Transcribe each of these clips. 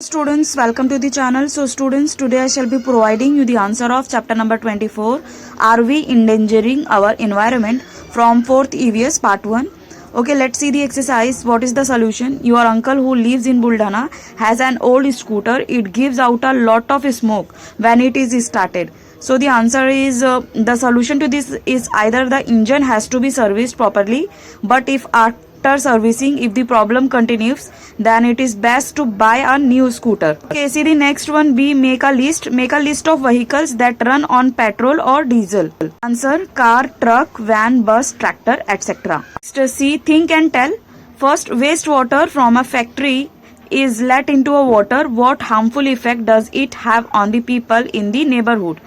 Students, welcome to the channel. So students, today I shall be providing you the answer of chapter number 24. Are we endangering our environment? From 4th EVS part 1. Okay, let's see the exercise. What is the solution? Your uncle who lives in Buldhana has an old scooter. It gives out a lot of smoke when it is started. So the answer is the solution to this is either the engine has to be serviced properly, but if after servicing, if the problem continues, then it is best to buy a new scooter. Okay, see the next one. B, make a list. Make a list of vehicles that run on petrol or diesel. Answer: car, truck, van, bus, tractor, etc. Next, C, think and tell. First, wastewater from a factory is let into a water. What harmful effect does it have on the people in the neighborhood?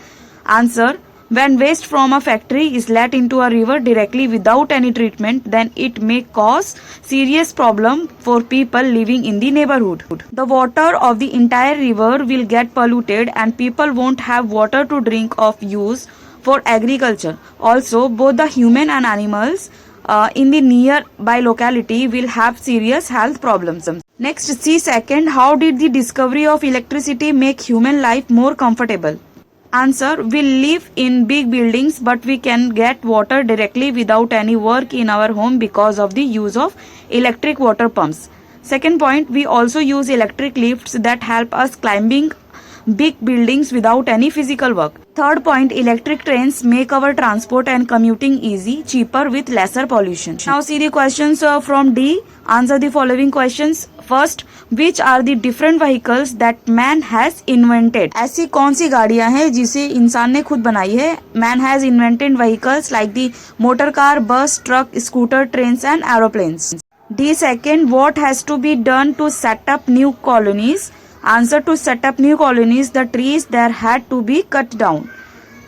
Answer: when waste from a factory is let into a river directly without any treatment, then it may cause serious problem for people living in the neighborhood. The water of the entire river will get polluted and people won't have water to drink of use for agriculture. Also, both the human and animals in the nearby locality will have serious health problems. Next, see second, how did the discovery of electricity make human life more comfortable? Answer: we live in big buildings, but we can get water directly without any work in our home because of the use of electric water pumps. Second point, we also use electric lifts that help us climbing big buildings without any physical work. Third point, electric trains make our transport and commuting easy, cheaper with lesser pollution. Now see the questions from D. Answer the following questions. First, which are the different vehicles that man has invented? ऐसी कौन सी गाड़ियां हैं जिसे इंसान ने खुद बनाई है? Man has invented vehicles like the motor car, bus, truck, scooter, trains and aeroplanes. D. Second, what has to be done to set up new colonies? Answer: to set up new colonies, the trees there had to be cut down.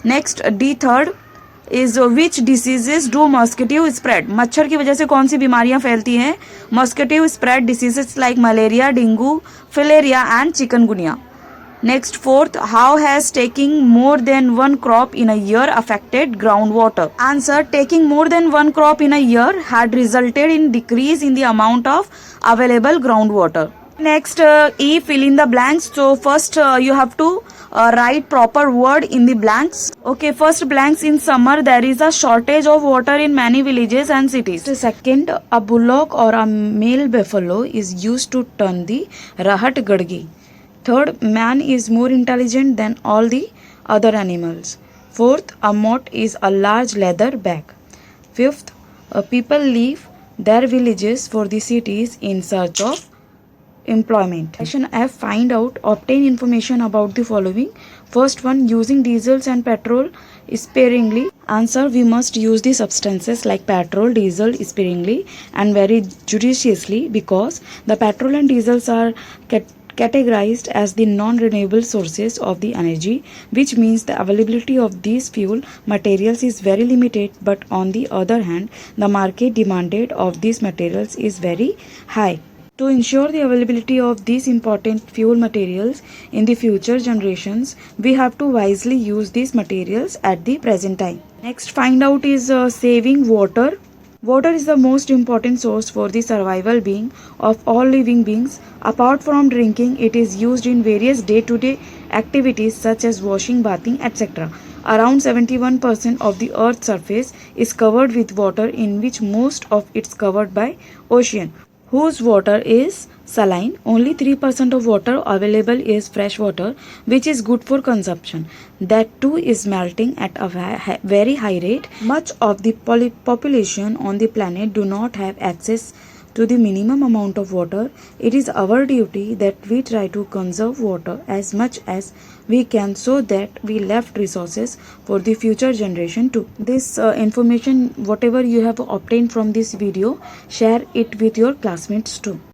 Next, D. Third is which diseases do mosquito spread? मच्छर की वजह से कौन सी बीमारियां फैलती हैं? Mosquito spread diseases like malaria, dengue, filaria and chikungunya. Next, fourth, how has taking more than one crop in a year affected groundwater? Answer: taking more than one crop in a year had resulted in decrease in the amount of available groundwater. Next, E, fill in the blanks. So first you have to write proper word in the blanks. Okay, first blanks: in summer there is a shortage of water in many villages and cities. Second, a bullock or a male buffalo is used to turn the rahat gadgi. Third, man is more intelligent than all the other animals. Fourth, a moat is a large leather bag. Fifth, people leave their villages for the cities in search of employment. Section F, find out, obtain information about the following. First one, using diesels and petrol sparingly. Answer: we must use the substances like petrol, diesel sparingly and very judiciously, because the petrol and diesels are categorized as the non-renewable sources of the energy, which means the availability of these fuel materials is very limited, but on the other hand, the market demanded of these materials is very high. To ensure the availability of these important fuel materials in the future generations, we have to wisely use these materials at the present time. Next, find out is saving water. Water is the most important source for the survival being of all living beings. Apart from drinking, it is used in various day-to-day activities such as washing, bathing, etc. Around 71% of the Earth's surface is covered with water, in which most of it's covered by ocean, whose water is saline. Only 3% of water available is fresh water, which is good for consumption. That too is melting at a very high rate. Much of the population on the planet do not have access to the minimum amount of water. It is our duty that we try to conserve water as much as we can, so that we left resources for the future generation too. This information, whatever you have obtained from this video, share it with your classmates too.